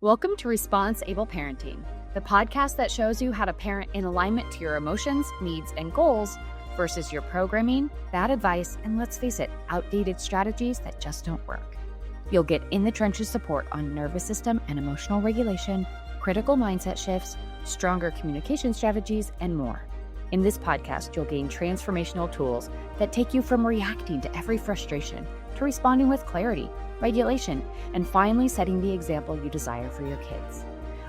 Welcome to ResponseABLE Parenting, the podcast that shows you how to parent in alignment to your emotions, needs, and goals versus your programming, bad advice, and let's face it, outdated strategies that just don't work. You'll get in the trenches support on nervous system and emotional regulation, critical mindset shifts, stronger communication strategies, and more. In this podcast, you'll gain transformational tools that take you from reacting to every frustration to responding with clarity, regulation, and finally setting the example you desire for your kids.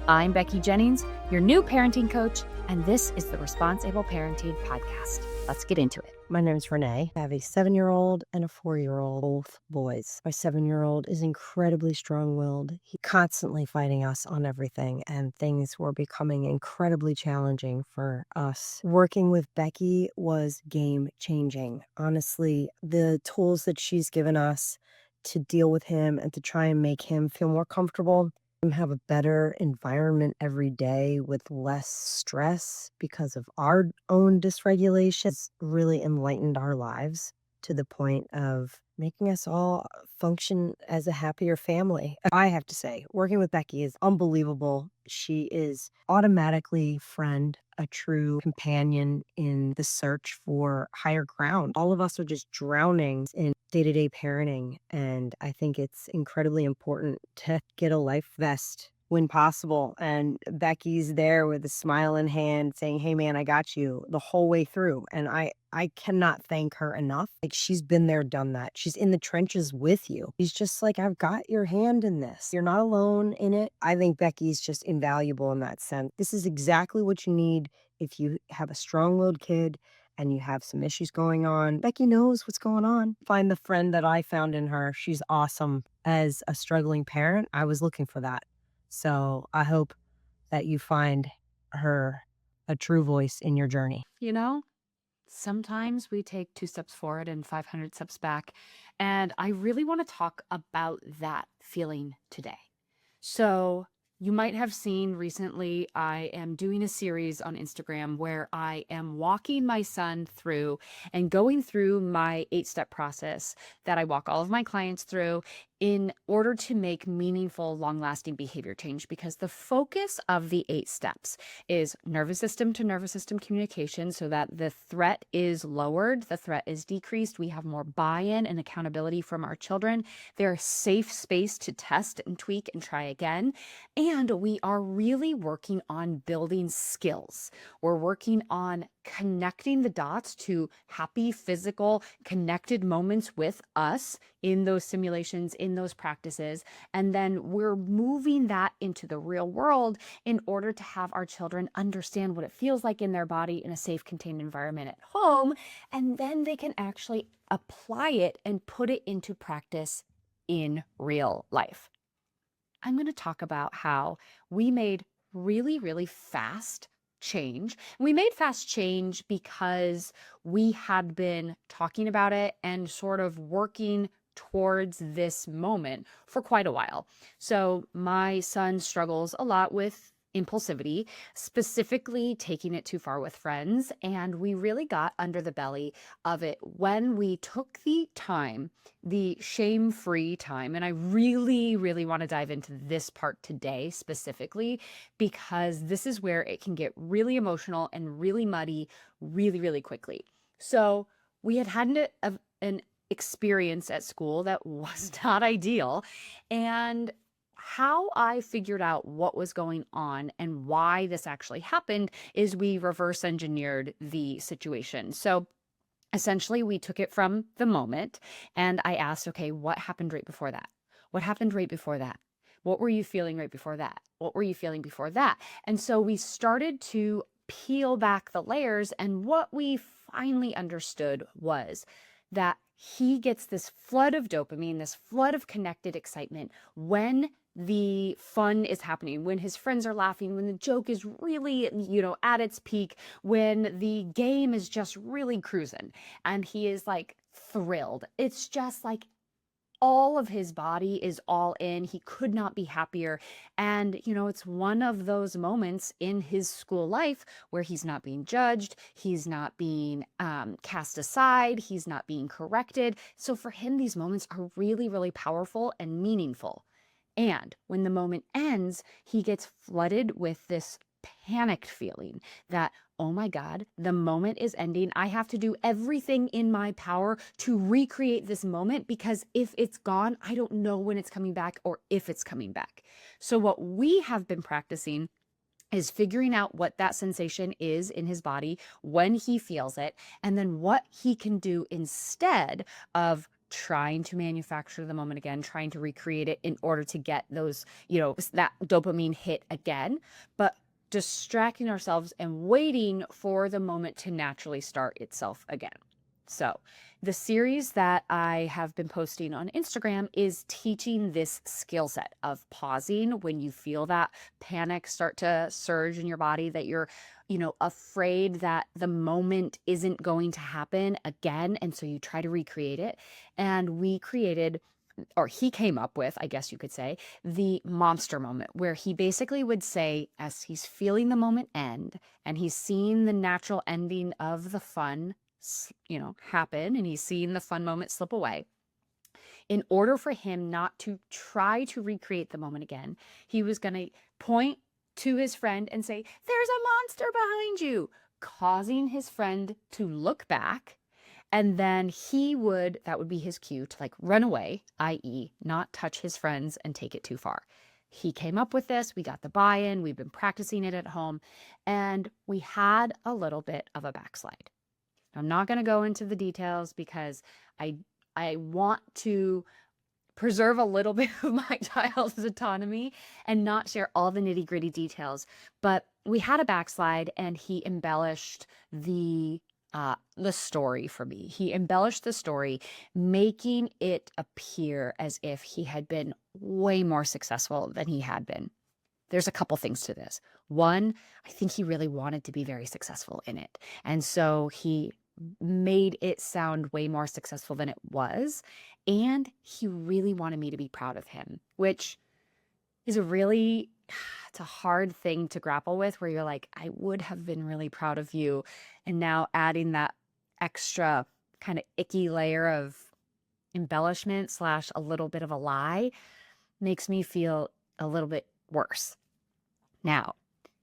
I'm Becky Jennings, your new parenting coach, and this is the ResponseABLE Parenting podcast. Let's get into it. My name is Renee. I have a 7-year-old and a 4-year-old, both boys. My 7-year-old is incredibly strong-willed. He's constantly fighting us on everything, and things were becoming incredibly challenging for us. Working with Becky was game-changing. Honestly, the tools that she's given us to deal with him and to try and make him feel more comfortable, have a better environment every day with less stress because of our own dysregulations, really enlightened our lives to the point of making us all function as a happier family. I have to say, working with Becky is unbelievable. She is automatically friend, a true companion in the search for higher ground. All of us are just drowning in day-to-day parenting, and I think it's incredibly important to get a life vest when possible. And Becky's there with a smile in hand saying, "Hey man, I got you," the whole way through. And I cannot thank her enough. Like, she's been there, done that. She's in the trenches with you. She's just like, "I've got your hand in this. You're not alone in it." I think Becky's just invaluable in that sense. This is exactly what you need if you have a strong-willed kid and you have some issues going on. Becky knows what's going on. Find the friend that I found in her. She's awesome. As a struggling parent, I was looking for that. So I hope that you find her a true voice in your journey. You know, sometimes we take 2 steps forward and 500 steps back, and I really want to talk about that feeling today. So you might have seen recently, I am doing a series on Instagram where I am walking my son through and going through my 8-step process that I walk all of my clients through in order to make meaningful, long-lasting behavior change, because the focus of the 8 steps is nervous system to nervous system communication so that the threat is lowered, the threat is decreased, we have more buy-in and accountability from our children. They're a safe space to test and tweak and try again. And we are really working on building skills. We're working on connecting the dots to happy, physical, connected moments with us in those simulations, in those practices. And then we're moving that into the real world in order to have our children understand what it feels like in their body in a safe, contained environment at home. And then they can actually apply it and put it into practice in real life. I'm going to talk about how we made really, really fast change. We made fast change because we had been talking about it and sort of working towards this moment for quite a while. So my son struggles a lot with impulsivity, specifically taking it too far with friends. And we really got under the belly of it when we took the time, the shame-free time. And I really, really want to dive into this part today specifically, because this is where it can get really emotional and really muddy really, really quickly. So we had an experience at school that was not ideal. And how I figured out what was going on and why this actually happened is we reverse engineered the situation. So essentially, we took it from the moment and I asked, okay, what happened right before that? What happened right before that? What were you feeling right before that? What were you feeling before that? And so we started to peel back the layers, and what we finally understood was that he gets this flood of dopamine, this flood of connected excitement when the fun is happening, when his friends are laughing, when the joke is really, at its peak, when the game is just really cruising and he is like thrilled. It's just like all of his body is all in. He could not be happier. And, it's one of those moments in his school life where he's not being judged. He's not being cast aside. He's not being corrected. So for him, these moments are really, really powerful and meaningful. And when the moment ends, he gets flooded with this panicked feeling that, oh my God, the moment is ending. I have to do everything in my power to recreate this moment, because if it's gone, I don't know when it's coming back or if it's coming back. So what we have been practicing is figuring out what that sensation is in his body when he feels it, and then what he can do instead of trying to manufacture the moment again, trying to recreate it in order to get those, that dopamine hit again, but distracting ourselves and waiting for the moment to naturally start itself again. So, the series that I have been posting on Instagram is teaching this skill set of pausing when you feel that panic start to surge in your body, that you're, afraid that the moment isn't going to happen again. And so you try to recreate it. And we created, or he came up with, I guess you could say, the monster moment, where he basically would say, as he's feeling the moment end and he's seeing the natural ending of the fun, happen, and he's seeing the fun moment slip away, in order for him not to try to recreate the moment again, he was going to point to his friend and say, "There's a monster behind you," causing his friend to look back. And then that would be his cue to run away, i.e., not touch his friends and take it too far. He came up with this. We got the buy-in. We've been practicing it at home, and we had a little bit of a backslide. I'm not going to go into the details because I want to preserve a little bit of my child's autonomy and not share all the nitty-gritty details. But we had a backslide, and he embellished the story for me. He embellished the story, making it appear as if he had been way more successful than he had been. There's a couple things to this. One, I think he really wanted to be very successful in it. And so he made it sound way more successful than it was. And he really wanted me to be proud of him, which is it's a hard thing to grapple with, where you're like, I would have been really proud of you. And now adding that extra kind of icky layer of embellishment / a little bit of a lie makes me feel a little bit worse. Now,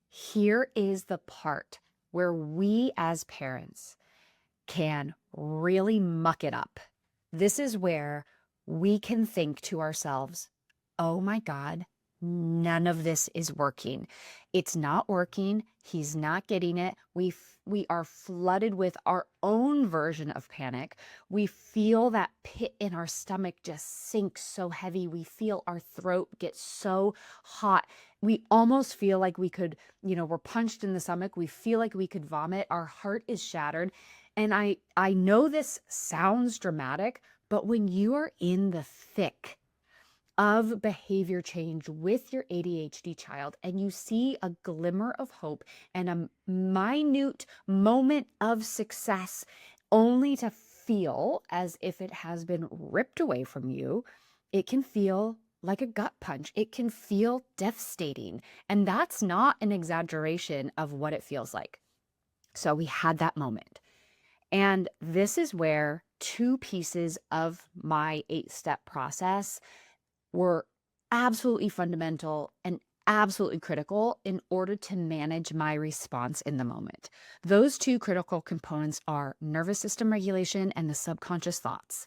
here is the part where we as parents can really muck it up. This is where we can think to ourselves, oh my God, none of this is working. It's not working. He's not getting it. We are flooded with our own version of panic. We feel that pit in our stomach just sink so heavy. We feel our throat get so hot. We almost feel like we could, we're punched in the stomach. We feel like we could vomit. Our heart is shattered. And I know this sounds dramatic, but when you are in the thick of behavior change with your ADHD child, and you see a glimmer of hope and a minute moment of success, only to feel as if it has been ripped away from you, it can feel like a gut punch. It can feel devastating. And that's not an exaggeration of what it feels like. So we had that moment. And this is where 2 pieces of my 8-step process were absolutely fundamental and absolutely critical in order to manage my response in the moment. Those 2 critical components are nervous system regulation and the subconscious thoughts.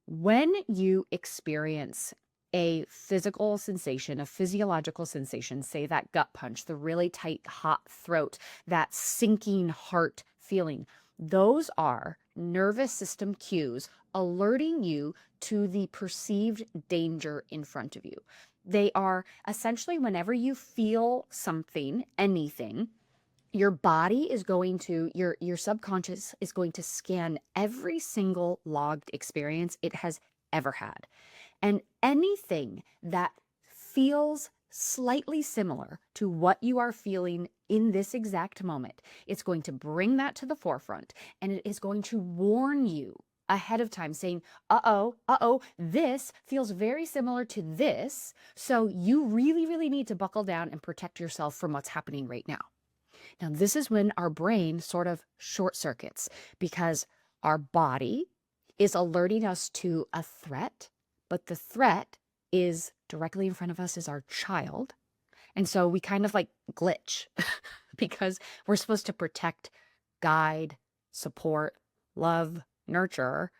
When you experience a physical sensation, a physiological sensation, say that gut punch, the really tight, hot throat, that sinking heart feeling, those are nervous system cues alerting you to the perceived danger in front of you. They are essentially, whenever you feel something, anything, your body is going to, your subconscious is going to scan every single logged experience it has ever had. And anything that feels slightly similar to what you are feeling in this exact moment, it's going to bring that to the forefront, and it is going to warn you ahead of time, saying, uh-oh, this feels very similar to this, so you really, really need to buckle down and protect yourself from what's happening right now. Now, this is when our brain sort of short circuits, because our body is alerting us to a threat, but the threat is directly in front of us is our child. And so we kind of like glitch because we're supposed to protect, guide, support, love, nurture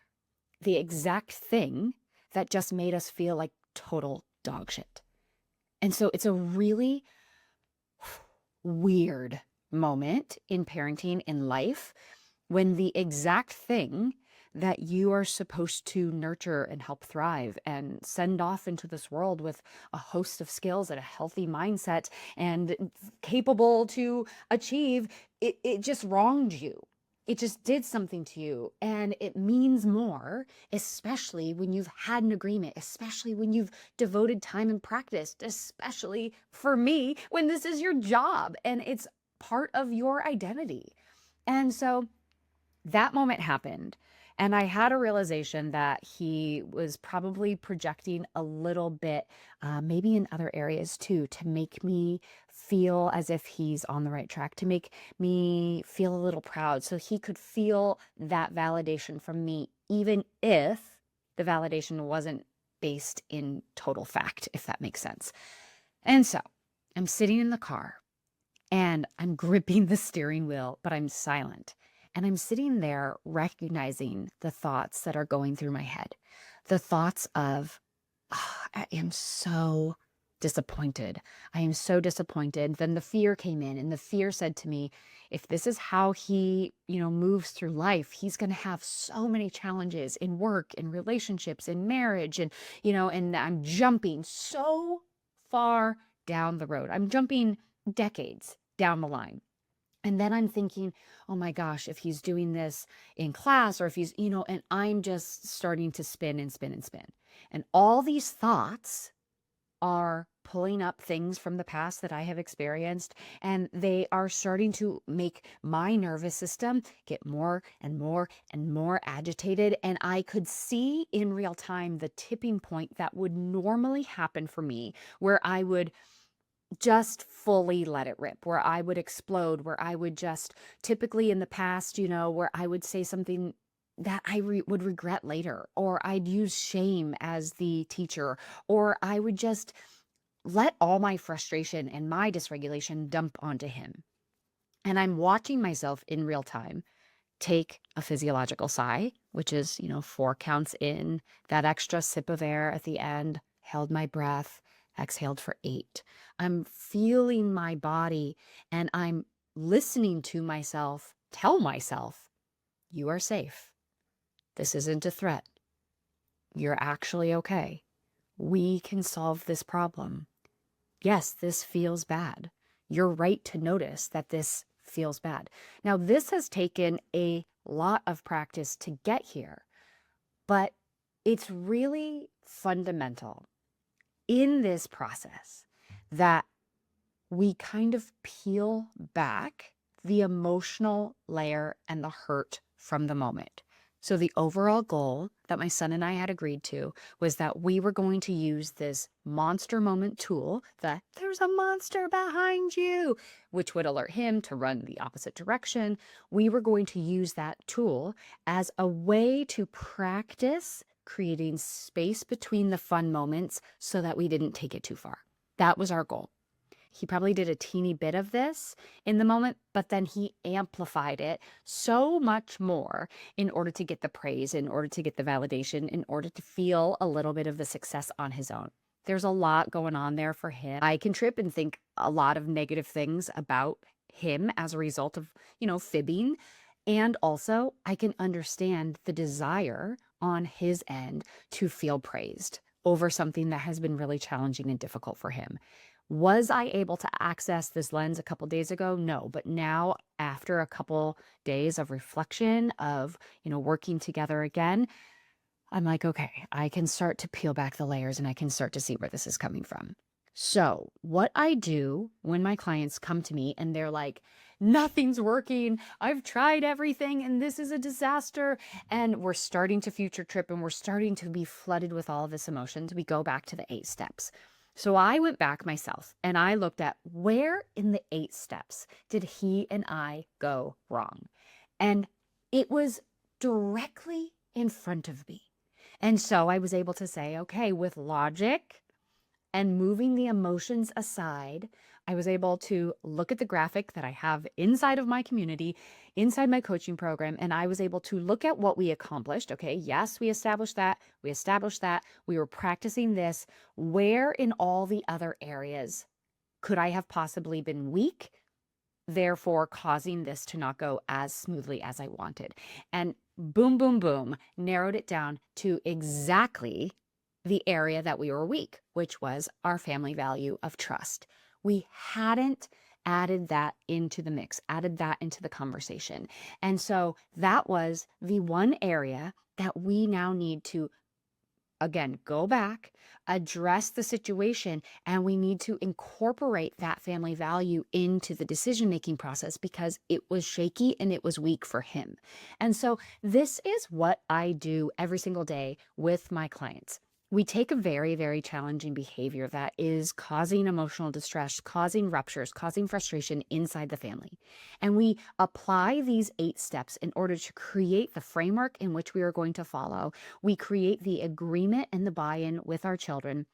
the exact thing that just made us feel like total dog shit. And so it's a really weird moment in parenting, in life, when the exact thing that you are supposed to nurture and help thrive and send off into this world with a host of skills and a healthy mindset and capable to achieve, it just wronged you. It just did something to you. And it means more, especially when you've had an agreement, especially when you've devoted time and practiced, especially for me, when this is your job and it's part of your identity. And so that moment happened, and I had a realization that he was probably projecting a little bit, maybe in other areas too, to make me feel as if he's on the right track, to make me feel a little proud, so he could feel that validation from me, even if the validation wasn't based in total fact, if that makes sense. And so I'm sitting in the car and I'm gripping the steering wheel, but I'm silent. And I'm sitting there recognizing the thoughts that are going through my head. The thoughts of, "Ah, I am so disappointed. I am so disappointed." Then the fear came in, and the fear said to me, if this is how he, moves through life, he's going to have so many challenges in work, in relationships, in marriage. And I'm jumping so far down the road. I'm jumping decades down the line. And then I'm thinking, oh my gosh, if he's doing this in class, or if he's, and I'm just starting to spin and spin and spin. And all these thoughts are pulling up things from the past that I have experienced, and they are starting to make my nervous system get more and more and more agitated. And I could see in real time the tipping point that would normally happen for me, where I would just fully let it rip, where I would explode, where I would just, typically in the past, where I would say something that I would regret later, or I'd use shame as the teacher, or I would just let all my frustration and my dysregulation dump onto him. And I'm watching myself in real time take a physiological sigh, which is, 4 counts in, that extra sip of air at the end, held my breath, exhaled for 8. I'm feeling my body, and I'm listening to myself tell myself, you are safe. This isn't a threat. You're actually okay. We can solve this problem. Yes, this feels bad. You're right to notice that this feels bad. Now, this has taken a lot of practice to get here, but it's really fundamental in this process that we kind of peel back the emotional layer and the hurt from the moment. So the overall goal that my son and I had agreed to was that we were going to use this monster moment tool, the "there's a monster behind you," which would alert him to run the opposite direction. We were going to use that tool as a way to practice creating space between the fun moments so that we didn't take it too far. That was our goal. He probably did a teeny bit of this in the moment, but then he amplified it so much more in order to get the praise, in order to get the validation, in order to feel a little bit of the success on his own. There's a lot going on there for him. I can trip and think a lot of negative things about him as a result of, fibbing. And also, I can understand the desire on his end to feel praised over something that has been really challenging and difficult for him. Was I able to access this lens a couple days ago? No. But now, after a couple days of reflection, of, working together again, I'm like, okay, I can start to peel back the layers and I can start to see where this is coming from. So what I do when my clients come to me and they're like, nothing's working, I've tried everything and this is a disaster, and we're starting to future trip and we're starting to be flooded with all of this emotions, we go back to the 8 steps. So I went back myself and I looked at where in the 8 steps did he and I go wrong. And it was directly in front of me. And so I was able to say, okay, with logic and moving the emotions aside, I was able to look at the graphic that I have inside of my community, inside my coaching program, and I was able to look at what we accomplished. Okay, yes, we established that. We were practicing this. Where in all the other areas could I have possibly been weak, therefore causing this to not go as smoothly as I wanted? And boom, boom, boom, narrowed it down to exactly the area that we were weak, which was our family value of trust. We hadn't added that into the mix, added that into the conversation. And so that was the one area that we now need to, again, go back, address the situation, and we need to incorporate that family value into the decision-making process because it was shaky and it was weak for him. And so this is what I do every single day with my clients. We take a very, very challenging behavior that is causing emotional distress, causing ruptures, causing frustration inside the family. And we apply these 8 steps in order to create the framework in which we are going to follow. We create the agreement and the buy-in with our children.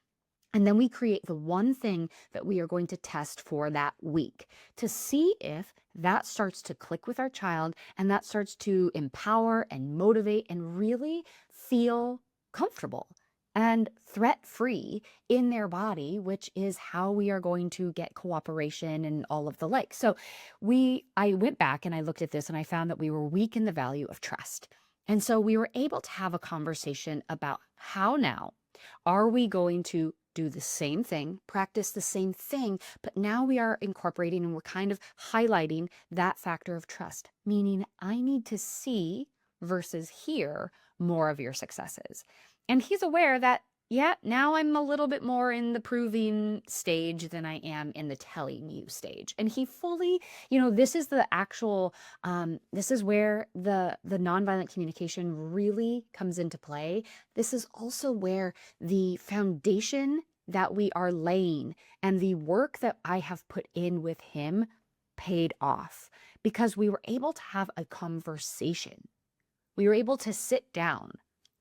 And then we create the one thing that we are going to test for that week to see if that starts to click with our child and that starts to empower and motivate and really feel comfortable and threat-free in their body, which is how we are going to get cooperation and all of the like. So I went back and I looked at this and I found that we were weak in the value of trust. And so we were able to have a conversation about how now are we going to do the same thing, practice the same thing, but now we are incorporating and we're kind of highlighting that factor of trust, meaning I need to see versus hear more of your successes. And he's aware that, yeah, now I'm a little bit more in the proving stage than I am in the telling you stage. And he fully, this is the actual, this is where the nonviolent communication really comes into play. This is also where the foundation that we are laying and the work that I have put in with him paid off because we were able to have a conversation. We were able to sit down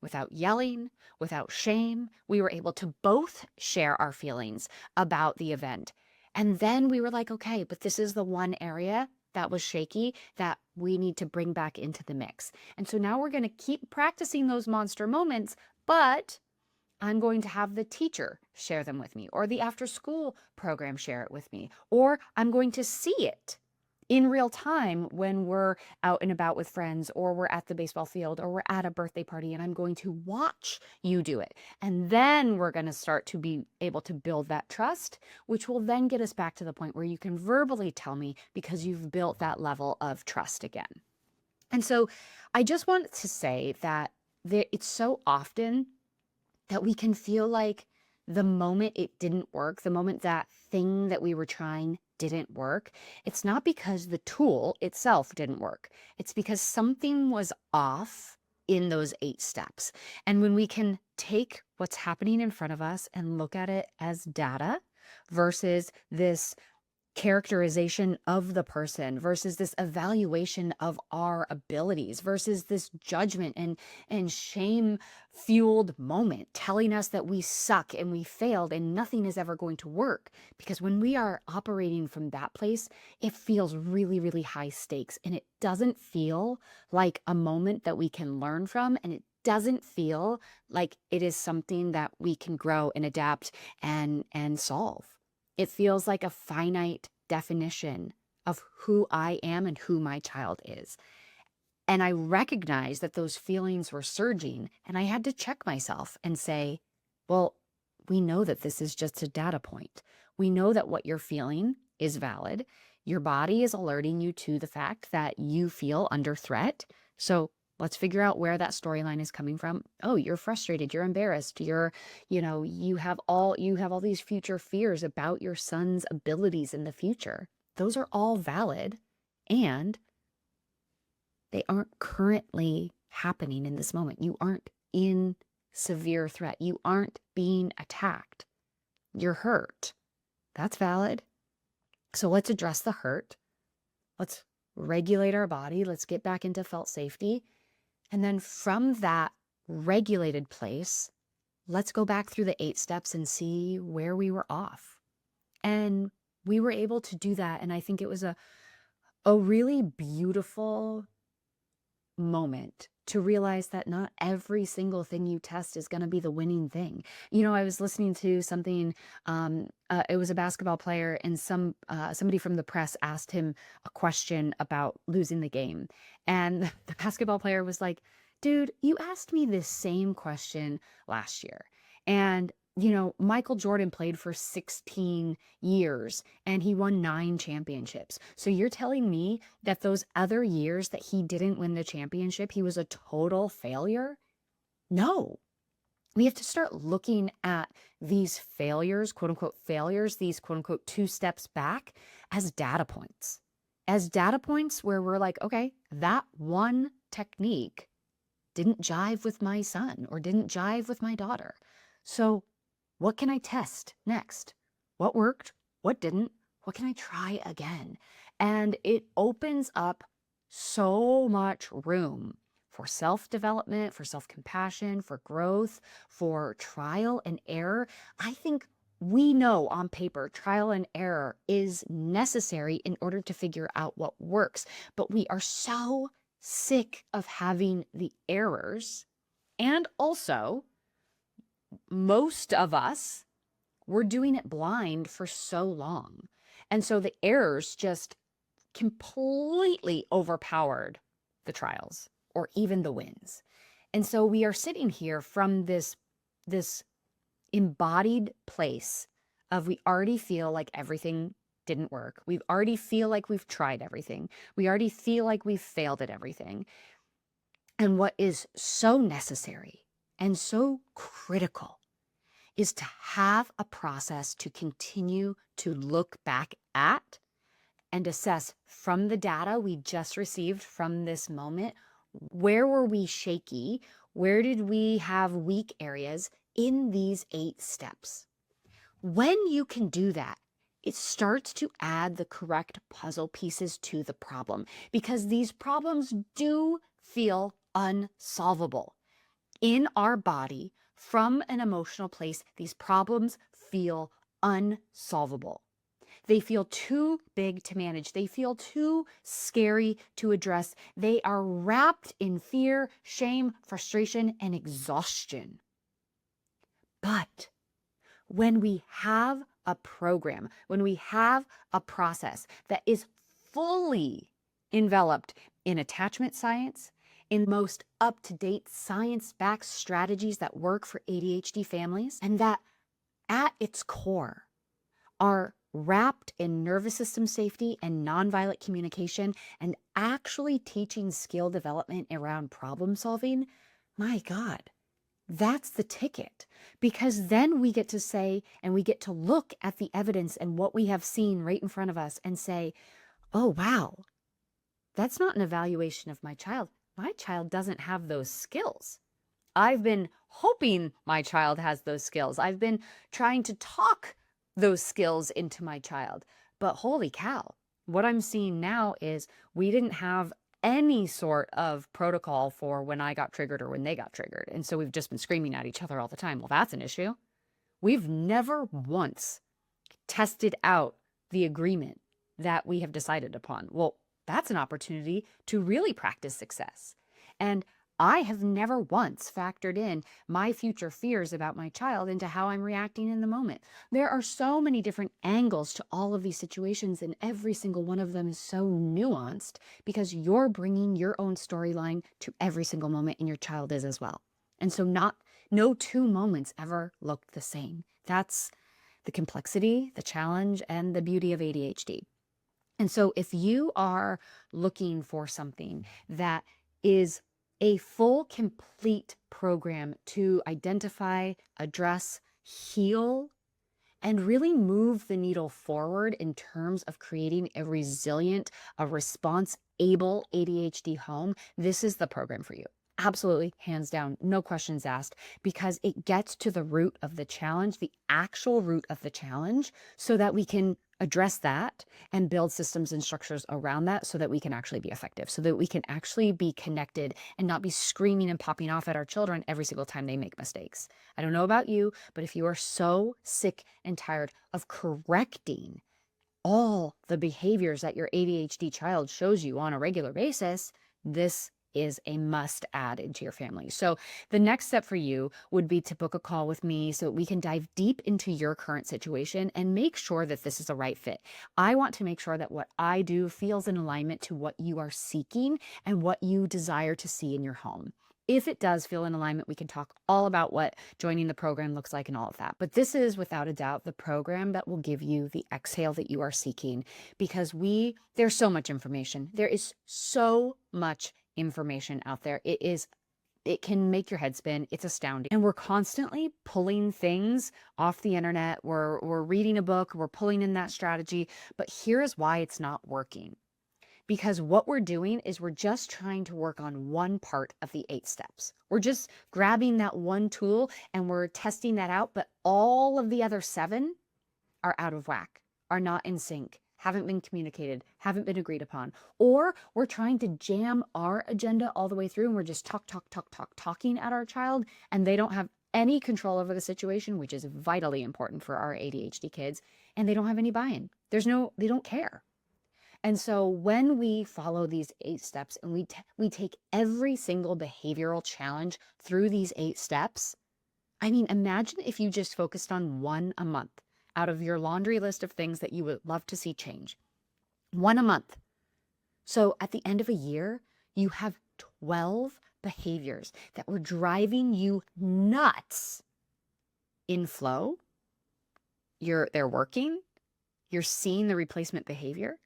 without yelling, without shame. We were able to both share our feelings about the event. And then we were like, okay, but this is the one area that was shaky that we need to bring back into the mix. And so now we're going to keep practicing those monster moments, but I'm going to have the teacher share them with me, or the after school program share it with me, or I'm going to see it in real time when we're out and about with friends, or we're at the baseball field, or we're at a birthday party, and I'm going to watch you do it. And then we're going to start to be able to build that trust, which will then get us back to the point where you can verbally tell me because you've built that level of trust again. And so I just want to say that it's so often that we can feel like the moment it didn't work, the moment that thing that we were trying didn't work, it's not because the tool itself didn't work. It's because something was off in those 8 steps. And when we can take what's happening in front of us and look at it as data versus this characterization of the person versus this evaluation of our abilities versus this judgment and shame fueled moment telling us that we suck and we failed and nothing is ever going to work, because when we are operating from that place, it feels really, really high stakes, and it doesn't feel like a moment that we can learn from, and it doesn't feel like it is something that we can grow and adapt and solve. It feels like a finite definition of who I am and who my child is. And I recognized that those feelings were surging, and I had to check myself and say, well, we know that this is just a data point. We know that what you're feeling is valid. Your body is alerting you to the fact that you feel under threat. So let's figure out where that storyline is coming from. Oh, you're frustrated, you're embarrassed, you have all these future fears about your son's abilities in the future. Those are all valid, and they aren't currently happening in this moment. You aren't in severe threat. You aren't being attacked. You're hurt. That's valid. So let's address the hurt. Let's regulate our body. Let's get back into felt safety. And then from that regulated place, let's go back through the 8 steps and see where we were off. And we were able to do that. And I think it was a really beautiful moment to realize that not every single thing you test is going to be the winning thing. I was listening to something, it was a basketball player, and somebody from the press asked him a question about losing the game. And the basketball player was like, dude, you asked me this same question last year. And Michael Jordan played for 16 years and he won 9 championships. So you're telling me that those other years that he didn't win the championship, he was a total failure? No. We have to start looking at these failures, quote unquote failures, these quote unquote 2 steps back, as data points. As data points where we're like, okay, that one technique didn't jive with my son or didn't jive with my daughter. So what can I test next? What worked? What didn't? What can I try again? And it opens up so much room for self-development, for self-compassion, for growth, for trial and error. I think we know on paper trial and error is necessary in order to figure out what works, but we are so sick of having the errors. And also, most of us were doing it blind for so long. And so the errors just completely overpowered the trials or even the wins. And so we are sitting here from this embodied place of we already feel like everything didn't work. We already feel like we've tried everything. We already feel like we've failed at everything. And what is so necessary and so critical is to have a process to continue to look back at and assess from the data we just received from this moment, where were we shaky? Where did we have weak areas in these 8 steps? When you can do that, it starts to add the correct puzzle pieces to the problem, because these problems do feel unsolvable. In our body, from an emotional place, these problems feel unsolvable. They feel too big to manage. They feel too scary to address. They are wrapped in fear, shame, frustration, and exhaustion. But when we have a program, when we have a process that is fully enveloped in attachment science, in most up-to-date science-backed strategies that work for ADHD families, and that at its core are wrapped in nervous system safety and nonviolent communication and actually teaching skill development around problem solving, my God, that's the ticket. Because then we get to say, and we get to look at the evidence and what we have seen right in front of us and say, oh, wow, that's not an evaluation of my child. My child doesn't have those skills. I've been hoping my child has those skills. I've been trying to talk those skills into my child. But holy cow, what I'm seeing now is we didn't have any sort of protocol for when I got triggered or when they got triggered. And so we've just been screaming at each other all the time. Well, that's an issue. We've never once tested out the agreement that we have decided upon. Well, that's an opportunity to really practice success. And I have never once factored in my future fears about my child into how I'm reacting in the moment. There are so many different angles to all of these situations, and every single one of them is so nuanced because you're bringing your own storyline to every single moment, and your child is as well. And so no 2 moments ever look the same. That's the complexity, the challenge, and the beauty of ADHD. And so if you are looking for something that is a full, complete program to identify, address, heal, and really move the needle forward in terms of creating a resilient, a response-able ADHD home, this is the program for you. Absolutely, hands down, no questions asked, because it gets to the root of the challenge, the actual root of the challenge, so that we can address that and build systems and structures around that so that we can actually be effective, so that we can actually be connected and not be screaming and popping off at our children every single time they make mistakes. I don't know about you, but if you are so sick and tired of correcting all the behaviors that your ADHD child shows you on a regular basis, this is a must add into your family. So the next step for you would be to book a call with me so we can dive deep into your current situation and make sure that this is a right fit. I want to make sure that what I do feels in alignment to what you are seeking and what you desire to see in your home. If it does feel in alignment, we can talk all about what joining the program looks like and all of that. But this is without a doubt the program that will give you the exhale that you are seeking, because there's so much information. There is so much information out there. It can make your head spin. It's astounding. And we're constantly pulling things off the internet. We're reading a book, we're pulling in that strategy, but here's why it's not working. Because what we're doing is we're just trying to work on one part of the 8 steps. We're just grabbing that one tool and we're testing that out, but all of the other 7 are out of whack, are not in sync, haven't been communicated, haven't been agreed upon. Or we're trying to jam our agenda all the way through and we're just talking at our child, and they don't have any control over the situation, which is vitally important for our ADHD kids, and they don't have any buy-in. They don't care. And so when we follow these 8 steps and we take every single behavioral challenge through these 8 steps, I mean, imagine if you just focused on one a month out of your laundry list of things that you would love to see change. One a month. So at the end of a year, you have 12 behaviors that were driving you nuts in flow. They're working. You're seeing the replacement behavior.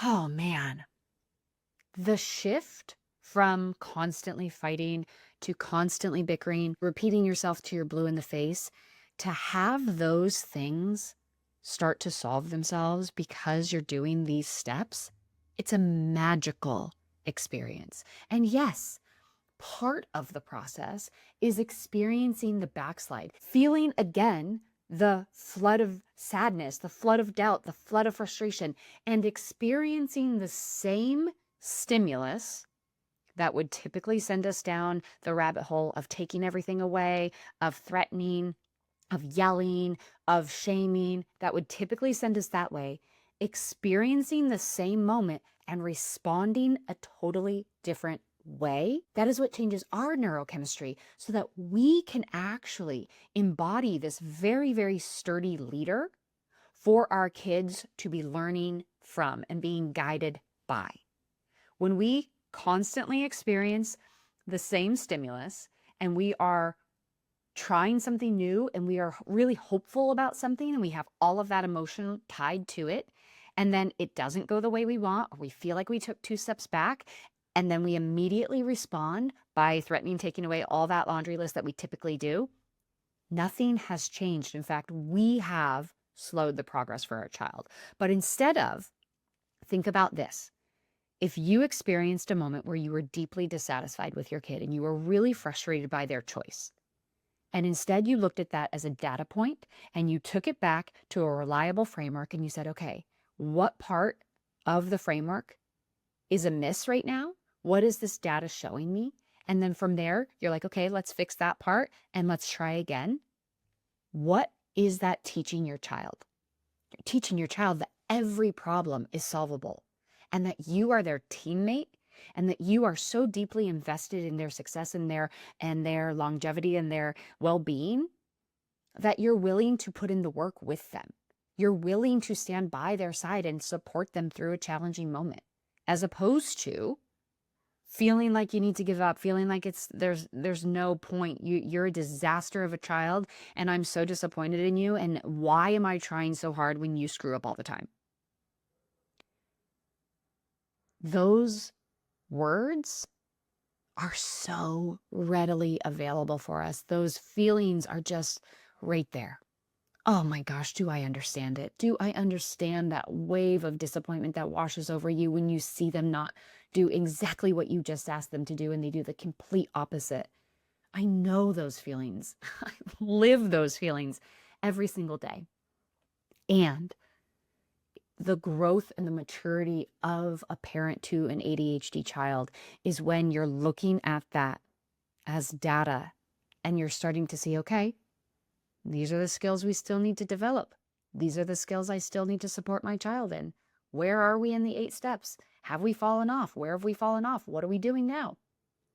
Oh man, the shift from constantly fighting to constantly bickering, repeating yourself to your blue in the face, to have those things start to solve themselves because you're doing these steps, it's a magical experience. And yes, part of the process is experiencing the backslide, feeling again the flood of sadness, the flood of doubt, the flood of frustration, and experiencing the same stimulus that would typically send us down the rabbit hole of taking everything away, of threatening, of yelling, of shaming, that would typically send us that way, experiencing the same moment and responding a totally different way. That is what changes our neurochemistry so that we can actually embody this very, very sturdy leader for our kids to be learning from and being guided by. When we constantly experience the same stimulus and we are trying something new and we are really hopeful about something and we have all of that emotion tied to it, and then it doesn't go the way we want, or we feel like we took 2 steps back, and then we immediately respond by threatening taking away all that laundry list that we typically do, nothing has changed. In fact, we have slowed the progress for our child. But instead of, think about this. If you experienced a moment where you were deeply dissatisfied with your kid and you were really frustrated by their choice, and instead you looked at that as a data point and you took it back to a reliable framework and you said, okay, what part of the framework is amiss right now? What is this data showing me? And then from there, you're like, okay, let's fix that part and let's try again. What is that teaching your child? You're teaching your child that every problem is solvable and that you are their teammate and that you are so deeply invested in their success and their longevity and their well-being that you're willing to put in the work with them. You're willing to stand by their side and support them through a challenging moment, as opposed to feeling like you need to give up, feeling like there's no point. You're a disaster of a child and I'm so disappointed in you, and why am I trying so hard when you screw up all the time? Those words are so readily available for us. Those feelings are just right there. Oh my gosh, do I understand it? Do I understand that wave of disappointment that washes over you when you see them not do exactly what you just asked them to do and they do the complete opposite? I know those feelings. I live those feelings every single day. And the growth and the maturity of a parent to an ADHD child is when you're looking at that as data and you're starting to see, okay, these are the skills we still need to develop. These are the skills I still need to support my child in. Where are we in the 8 steps? Have we fallen off? Where have we fallen off? What are we doing now?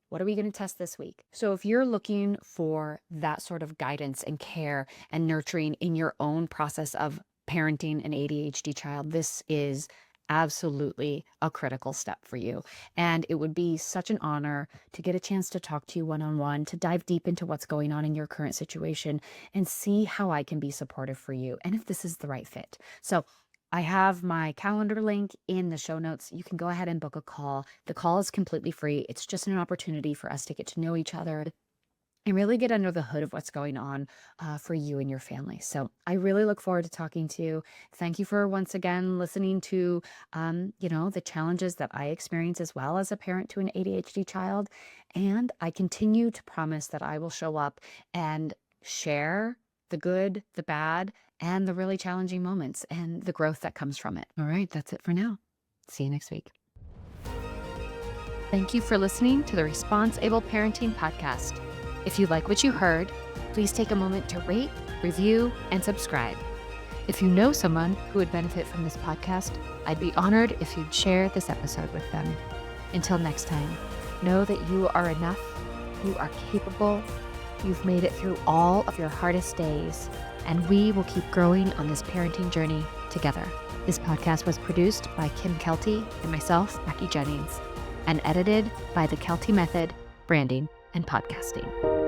What are we going to test this week? So if you're looking for that sort of guidance and care and nurturing in your own process of parenting an ADHD child, this is absolutely a critical step for you. And it would be such an honor to get a chance to talk to you one-on-one, to dive deep into what's going on in your current situation and see how I can be supportive for you and if this is the right fit. So I have my calendar link in the show notes. You can go ahead and book a call. The call is completely free. It's just an opportunity for us to get to know each other and really get under the hood of what's going on for you and your family. So I really look forward to talking to you. Thank you for once again listening to, the challenges that I experience as well as a parent to an ADHD child. And I continue to promise that I will show up and share the good, the bad, and the really challenging moments and the growth that comes from it. All right, that's it for now. See you next week. Thank you for listening to the ResponseABLE Parenting Podcast. If you like what you heard, please take a moment to rate, review, and subscribe. If you know someone who would benefit from this podcast, I'd be honored if you'd share this episode with them. Until next time, know that you are enough, you are capable, you've made it through all of your hardest days, and we will keep growing on this parenting journey together. This podcast was produced by Kim Kelty and myself, Becky Jennings, and edited by the Kelty Method, Branding and Podcasting.